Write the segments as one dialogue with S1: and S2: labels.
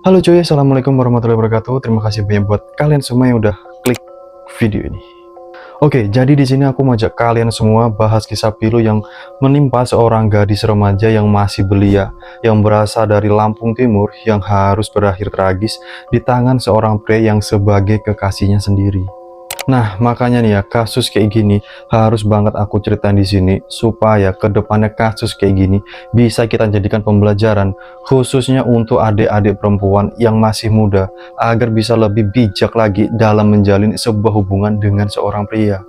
S1: Halo cuy, assalamualaikum warahmatullahi wabarakatuh. Terima kasih banyak buat kalian semua yang udah klik video ini. Oke, jadi di sini aku mau ajak kalian semua bahas kisah pilu yang menimpa seorang gadis remaja yang masih belia, yang berasal dari Lampung Timur, yang harus berakhir tragis di tangan seorang pria yang sebagai kekasihnya sendiri. Nah, makanya nih ya, kasus kayak gini harus banget aku ceritain di sini supaya kedepannya kasus kayak gini bisa kita jadikan pembelajaran, khususnya untuk adik-adik perempuan yang masih muda, agar bisa lebih bijak lagi dalam menjalin sebuah hubungan dengan seorang pria.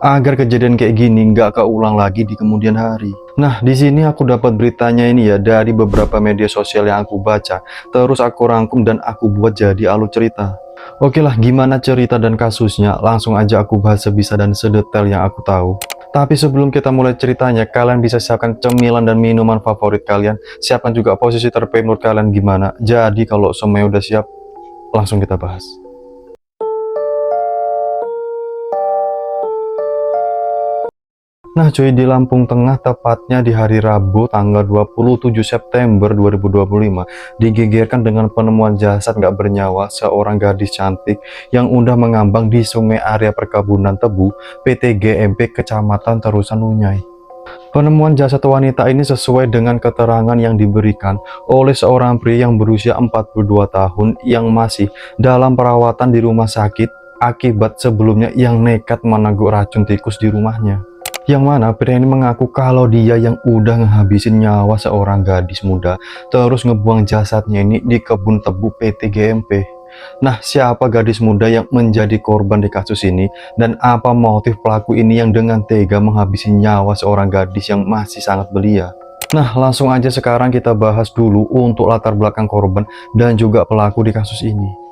S1: Agar kejadian kayak gini nggak keulang lagi di kemudian hari. Nah, di sini aku dapat beritanya ini ya dari beberapa media sosial yang aku baca, terus aku rangkum dan aku buat jadi alur cerita. Oke lah, gimana cerita dan kasusnya? Langsung aja aku bahas sebisa dan sedetail yang aku tahu. Tapi sebelum kita mulai ceritanya, kalian bisa siapkan cemilan dan minuman favorit kalian. Siapkan juga posisi terbaik menurut kalian gimana. Jadi kalau semuanya udah siap, langsung kita bahas. Nah cuy, di Lampung Tengah, tepatnya di hari Rabu tanggal 27 September 2025, digegerkan dengan penemuan jasad nggak bernyawa seorang gadis cantik yang udah mengambang di sungai area perkebunan tebu PT GMP Kecamatan Terusan Lunyai. Penemuan jasad wanita ini sesuai dengan keterangan yang diberikan oleh seorang pria yang berusia 42 tahun yang masih dalam perawatan di rumah sakit akibat sebelumnya yang nekat meneguk racun tikus di rumahnya. Yang mana pria ini mengaku kalau dia yang udah ngehabisin nyawa seorang gadis muda, terus ngebuang jasadnya ini di kebun tebu PT GMP. Nah, siapa gadis muda yang menjadi korban di kasus ini, dan apa motif pelaku ini yang dengan tega menghabisi nyawa seorang gadis yang masih sangat belia? Nah, langsung aja sekarang kita bahas dulu untuk latar belakang korban dan juga pelaku di kasus ini.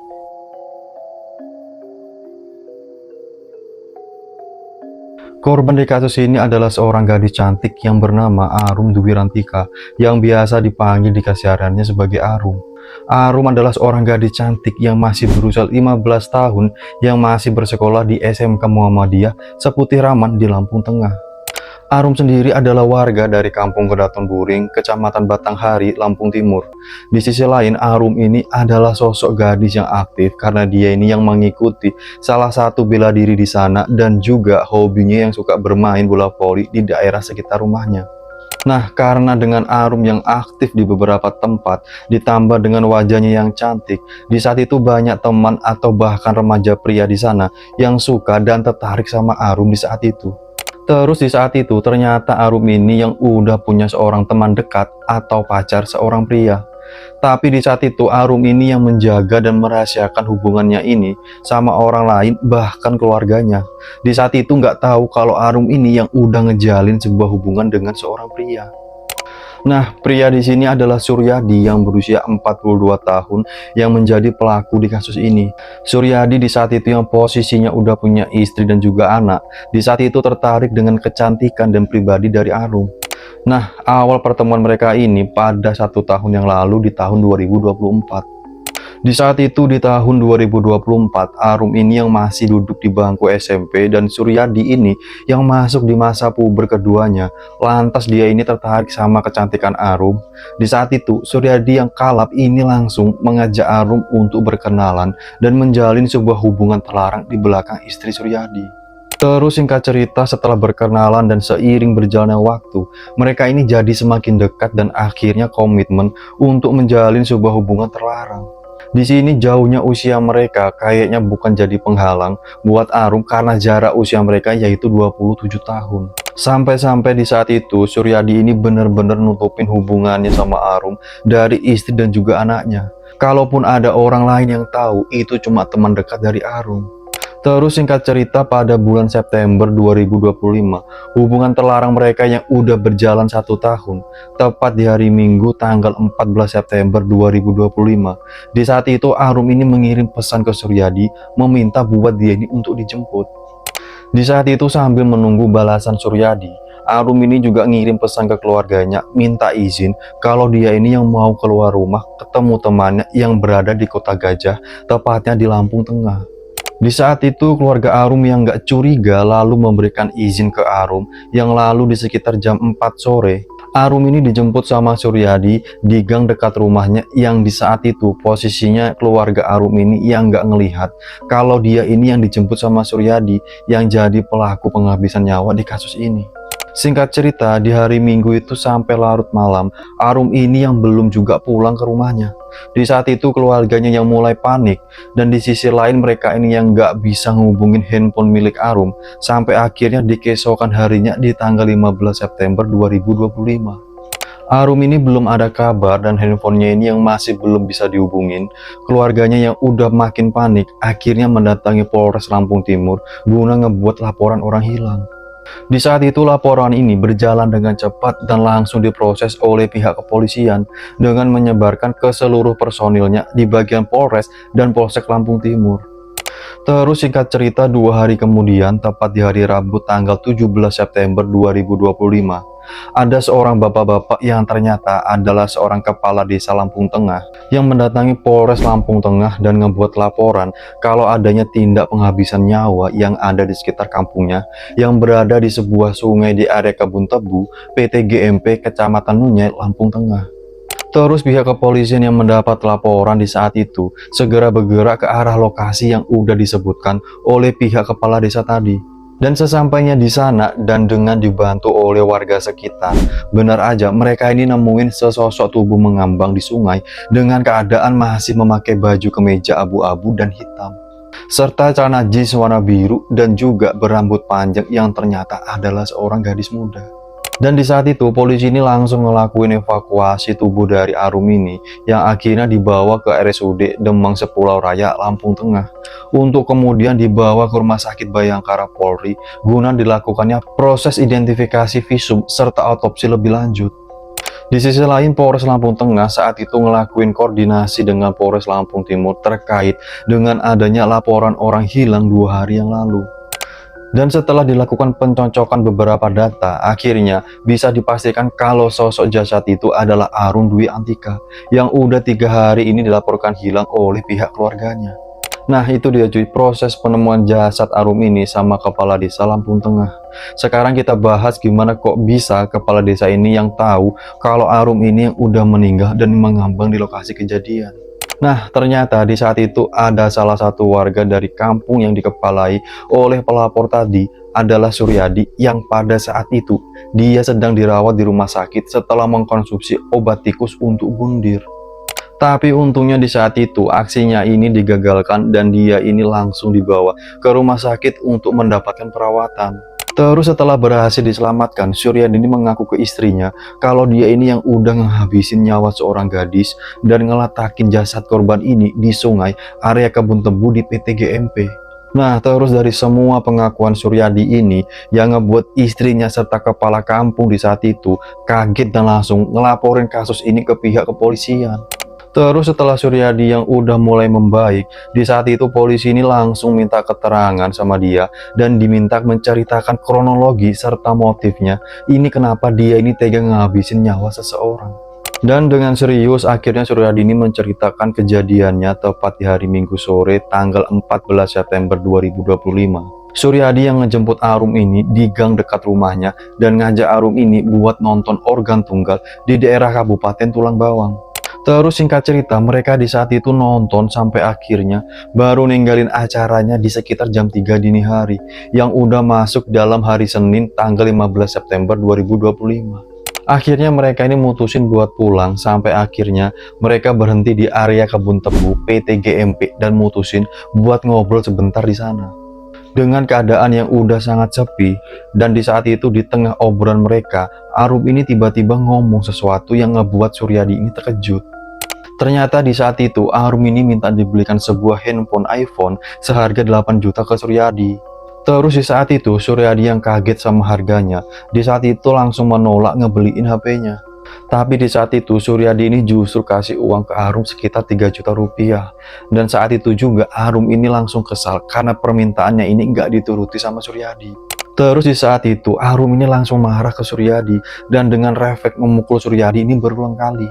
S1: Korban di kasus ini adalah seorang gadis cantik yang bernama Arum Dwi Rantika, yang biasa dipanggil di kesehariannya sebagai Arum. Arum adalah seorang gadis cantik yang masih berusia 15 tahun, yang masih bersekolah di SMK Muhammadiyah Seputih Raman di Lampung Tengah. Arum sendiri adalah warga dari Kampung Kedaton Buring, Kecamatan Batanghari, Lampung Timur. Di sisi lain, Arum ini adalah sosok gadis yang aktif karena dia ini yang mengikuti salah satu bela diri di sana dan juga hobinya yang suka bermain bola voli di daerah sekitar rumahnya. Nah, karena dengan Arum yang aktif di beberapa tempat, ditambah dengan wajahnya yang cantik, di saat itu banyak teman atau bahkan remaja pria di sana yang suka dan tertarik sama Arum di saat itu. Terus di saat itu ternyata Arum ini yang udah punya seorang teman dekat atau pacar seorang pria. Tapi di saat itu Arum ini yang menjaga dan merahasiakan hubungannya ini sama orang lain, bahkan keluarganya. Di saat itu nggak tahu kalau Arum ini yang udah ngejalin sebuah hubungan dengan seorang pria. Nah, pria di sini adalah Suryadi yang berusia 42 tahun yang menjadi pelaku di kasus ini. Suryadi di saat itu yang posisinya udah punya istri dan juga anak, di saat itu tertarik dengan kecantikan dan pribadi dari Arum. Nah, awal pertemuan mereka ini pada 1 tahun yang lalu di tahun 2024. Di saat itu di tahun 2024, Arum ini yang masih duduk di bangku SMP dan Suryadi ini yang masuk di masa puber keduanya. Lantas dia ini tertarik sama kecantikan Arum. Di saat itu Suryadi yang kalap ini langsung mengajak Arum untuk berkenalan dan menjalin sebuah hubungan terlarang di belakang istri Suryadi. Terus singkat cerita, setelah berkenalan dan seiring berjalannya waktu, mereka ini jadi semakin dekat dan akhirnya komitmen untuk menjalin sebuah hubungan terlarang. Di sini jauhnya usia mereka kayaknya bukan jadi penghalang buat Arum karena jarak usia mereka yaitu 27 tahun. Sampai-sampai di saat itu Suryadi ini benar-benar nutupin hubungannya sama Arum dari istri dan juga anaknya. Kalaupun ada orang lain yang tahu, itu cuma teman dekat dari Arum. Terus singkat cerita, pada bulan September 2025, hubungan terlarang mereka yang udah berjalan 1 tahun, tepat di hari Minggu tanggal 14 September 2025. Di saat itu Arum ini mengirim pesan ke Suryadi, meminta buat dia ini untuk dijemput. Di saat itu sambil menunggu balasan Suryadi, Arum ini juga ngirim pesan ke keluarganya, minta izin kalau dia ini yang mau keluar rumah ketemu temannya yang berada di Kota Gajah, tepatnya di Lampung Tengah. Di saat itu keluarga Arum yang gak curiga lalu memberikan izin ke Arum, yang lalu di sekitar jam 4 sore Arum ini dijemput sama Suryadi di gang dekat rumahnya yang di saat itu posisinya keluarga Arum ini yang nggak ngelihat kalau dia ini yang dijemput sama Suryadi yang jadi pelaku penghabisan nyawa di kasus ini. Singkat cerita, di hari Minggu itu sampai larut malam, Arum ini yang belum juga pulang ke rumahnya. Di saat itu keluarganya yang mulai panik, dan di sisi lain mereka ini yang nggak bisa ngehubungin handphone milik Arum, sampai akhirnya di keesokan harinya di tanggal 15 September 2025. Arum ini belum ada kabar dan handphonenya ini yang masih belum bisa dihubungin. Keluarganya yang udah makin panik, akhirnya mendatangi Polres Lampung Timur guna ngebuat laporan orang hilang. Di saat itu laporan ini berjalan dengan cepat dan langsung diproses oleh pihak kepolisian dengan menyebarkan ke seluruh personilnya di bagian Polres dan Polsek Lampung Timur. Terus singkat cerita 2 hari kemudian, tepat di hari Rabu tanggal 17 September 2025, ada seorang bapak-bapak yang ternyata adalah seorang kepala desa Lampung Tengah yang mendatangi Polres Lampung Tengah dan ngebuat laporan kalau adanya tindak penghabisan nyawa yang ada di sekitar kampungnya yang berada di sebuah sungai di area Kebun Tebu, PT GMP, Kecamatan Nunyai, Lampung Tengah. Terus pihak kepolisian yang mendapat laporan di saat itu segera bergerak ke arah lokasi yang udah disebutkan oleh pihak kepala desa tadi. Dan sesampainya di sana dan dengan dibantu oleh warga sekitar, benar aja mereka ini nemuin sesosok tubuh mengambang di sungai dengan keadaan masih memakai baju kemeja abu-abu dan hitam, serta celana jeans warna biru dan juga berambut panjang yang ternyata adalah seorang gadis muda. Dan di saat itu polisi ini langsung ngelakuin evakuasi tubuh dari Arum ini yang akhirnya dibawa ke RSUD Demang Sepulau Raya, Lampung Tengah untuk kemudian dibawa ke Rumah Sakit Bayangkara Polri guna dilakukannya proses identifikasi visum serta autopsi lebih lanjut. Di sisi lain, Polres Lampung Tengah saat itu ngelakuin koordinasi dengan Polres Lampung Timur terkait dengan adanya laporan orang hilang 2 hari yang lalu. Dan setelah dilakukan pencocokan beberapa data, akhirnya bisa dipastikan kalau sosok jasad itu adalah Arum Dwi Antika yang udah 3 hari ini dilaporkan hilang oleh pihak keluarganya. Nah itu dia cuy, proses penemuan jasad Arum ini sama kepala desa Lampung Tengah. Sekarang kita bahas gimana kok bisa kepala desa ini yang tahu kalau Arum ini yang udah meninggal dan mengambang di lokasi kejadian. Nah, ternyata di saat itu ada salah satu warga dari kampung yang dikepalai oleh pelapor tadi adalah Suryadi yang pada saat itu dia sedang dirawat di rumah sakit setelah mengkonsumsi obat tikus untuk bundir. Tapi untungnya di saat itu aksinya ini digagalkan dan dia ini langsung dibawa ke rumah sakit untuk mendapatkan perawatan. Terus setelah berhasil diselamatkan, Suryadi ini mengaku ke istrinya kalau dia ini yang udah ngehabisin nyawa seorang gadis dan ngelatakin jasad korban ini di sungai area Kebun Tebu di PT GMP. Nah, terus dari semua pengakuan Suryadi ini yang ngebuat istrinya serta kepala kampung di saat itu kaget dan langsung ngelaporin kasus ini ke pihak kepolisian. Terus setelah Suryadi yang udah mulai membaik, di saat itu polisi ini langsung minta keterangan sama dia dan diminta menceritakan kronologi serta motifnya. Ini kenapa dia ini tega ngabisin nyawa seseorang. Dan dengan serius akhirnya Suryadi ini menceritakan kejadiannya tepat di hari Minggu sore tanggal 14 September 2025. Suryadi yang ngejemput Arum ini di gang dekat rumahnya dan ngajak Arum ini buat nonton organ tunggal di daerah Kabupaten Tulang Bawang. Terus singkat cerita mereka di saat itu nonton sampai akhirnya baru ninggalin acaranya di sekitar jam 3 dini hari yang udah masuk dalam hari Senin tanggal 15 September 2025. Akhirnya mereka ini mutusin buat pulang sampai akhirnya mereka berhenti di area Kebun Tebu PT GMP dan mutusin buat ngobrol sebentar di sana. Dengan keadaan yang udah sangat sepi dan di saat itu di tengah obrolan mereka, Arum ini tiba-tiba ngomong sesuatu yang ngebuat Suryadi ini terkejut. Ternyata di saat itu Arum ini minta dibelikan sebuah handphone iPhone seharga 8 juta ke Suryadi. Terus di saat itu Suryadi yang kaget sama harganya, di saat itu langsung menolak ngebeliin HP-nya. Tapi di saat itu Suryadi ini justru kasih uang ke Arum sekitar 3 juta rupiah. Dan saat itu juga Arum ini langsung kesal karena permintaannya ini nggak dituruti sama Suryadi. Terus di saat itu Arum ini langsung marah ke Suryadi dan dengan refleks memukul Suryadi ini berulang kali.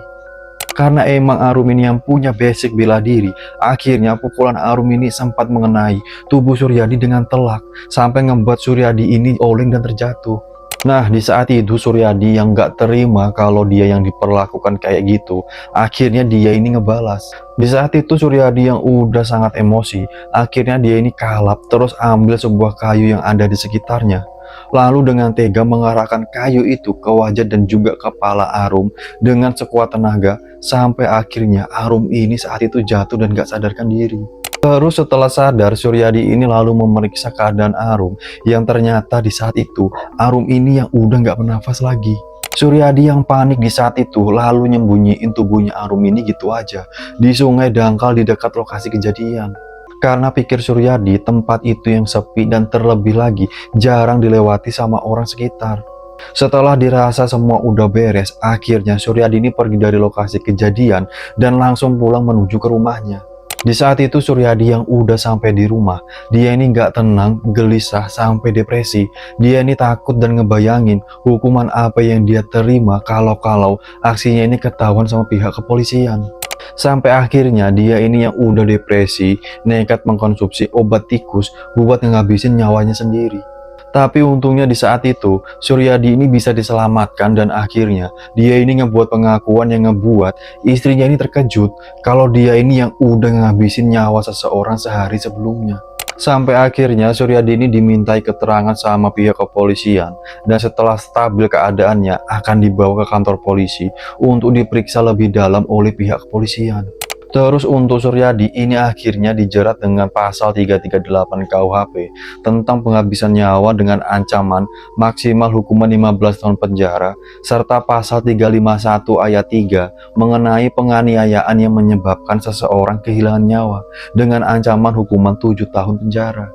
S1: Karena emang Arum ini yang punya basic bela diri, akhirnya pukulan Arum ini sempat mengenai tubuh Suryadi dengan telak sampai membuat Suryadi ini oleng dan terjatuh. Nah, di saat itu Suryadi yang nggak terima kalau dia yang diperlakukan kayak gitu, akhirnya dia ini ngebalas. Di saat itu Suryadi yang udah sangat emosi, akhirnya dia ini kalap terus ambil sebuah kayu yang ada di sekitarnya. Lalu dengan tega mengarahkan kayu itu ke wajah dan juga kepala Arum dengan sekuat tenaga, sampai akhirnya Arum ini saat itu jatuh dan gak sadarkan diri. Terus setelah sadar, Suryadi ini lalu memeriksa keadaan Arum, yang ternyata di saat itu Arum ini yang udah nggak bernafas lagi. Suryadi yang panik di saat itu lalu nyembunyiin tubuhnya Arum ini gitu aja di sungai dangkal di dekat lokasi kejadian. Karena pikir Suryadi tempat itu yang sepi dan terlebih lagi jarang dilewati sama orang sekitar. Setelah dirasa semua udah beres, akhirnya Suryadi ini pergi dari lokasi kejadian dan langsung pulang menuju ke rumahnya. Di saat itu Suryadi yang udah sampai di rumah, dia ini nggak tenang, gelisah, sampai depresi. Dia ini takut dan ngebayangin hukuman apa yang dia terima kalau aksinya ini ketahuan sama pihak kepolisian. Sampai akhirnya dia ini yang udah depresi, nekat mengkonsumsi obat tikus buat ngabisin nyawanya sendiri. Tapi untungnya di saat itu, Suryadi ini bisa diselamatkan dan akhirnya dia ini ngebuat pengakuan yang ngebuat istrinya ini terkejut kalau dia ini yang udah ngabisin nyawa seseorang sehari sebelumnya. Sampai akhirnya Suryadi ini dimintai keterangan sama pihak kepolisian dan setelah stabil keadaannya akan dibawa ke kantor polisi untuk diperiksa lebih dalam oleh pihak kepolisian. Terus untuk Suryadi ini akhirnya dijerat dengan pasal 338 KUHP tentang penghabisan nyawa dengan ancaman maksimal hukuman 15 tahun penjara serta pasal 351 ayat 3 mengenai penganiayaan yang menyebabkan seseorang kehilangan nyawa dengan ancaman hukuman 7 tahun penjara.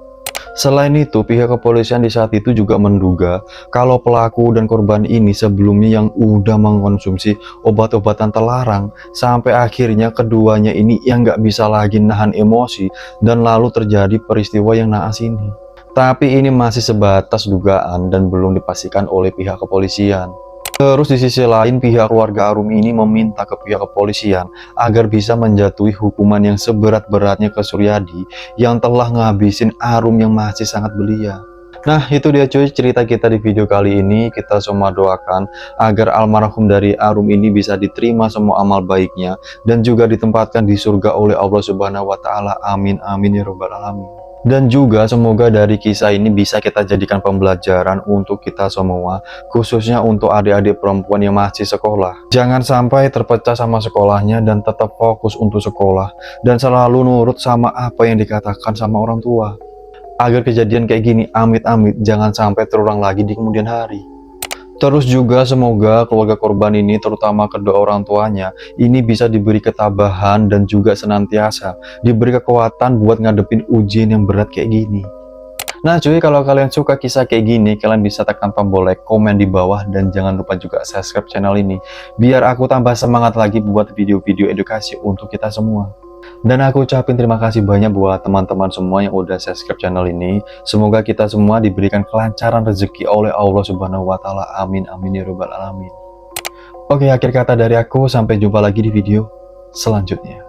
S1: Selain itu, pihak kepolisian di saat itu juga menduga kalau pelaku dan korban ini sebelumnya yang udah mengkonsumsi obat-obatan terlarang, sampai akhirnya keduanya ini yang nggak bisa lagi nahan emosi dan lalu terjadi peristiwa yang naas ini. Tapi ini masih sebatas dugaan dan belum dipastikan oleh pihak kepolisian. Terus di sisi lain pihak keluarga Arum ini meminta ke pihak kepolisian agar bisa menjatuhi hukuman yang seberat-beratnya ke Suryadi yang telah ngabisin Arum yang masih sangat belia. Nah itu dia cuy cerita kita di video kali ini. Kita semua doakan agar almarhum dari Arum ini bisa diterima semua amal baiknya dan juga ditempatkan di surga oleh Allah Subhanahu wa Ta'ala. Amin amin ya robbal alamin. Dan juga semoga dari kisah ini bisa kita jadikan pembelajaran untuk kita semua, khususnya untuk adik-adik perempuan yang masih sekolah. Jangan sampai terpecah sama sekolahnya dan tetap fokus untuk sekolah, dan selalu nurut sama apa yang dikatakan sama orang tua. Agar kejadian kayak gini, amit-amit, jangan sampai terulang lagi di kemudian hari. Terus juga semoga keluarga korban ini, terutama kedua orang tuanya, ini bisa diberi ketabahan dan juga senantiasa diberi kekuatan buat ngadepin ujian yang berat kayak gini. Nah cuy, kalau kalian suka kisah kayak gini, kalian bisa tekan tombol like, komen di bawah, dan jangan lupa juga subscribe channel ini, biar aku tambah semangat lagi buat video-video edukasi untuk kita semua. Dan aku ucapin terima kasih banyak buat teman-teman semua yang udah subscribe channel ini. Semoga kita semua diberikan kelancaran rezeki oleh Allah Subhanahu wa Ta'ala. Amin amin ya robbal alamin. Oke, akhir kata dari aku, sampai jumpa lagi di video selanjutnya.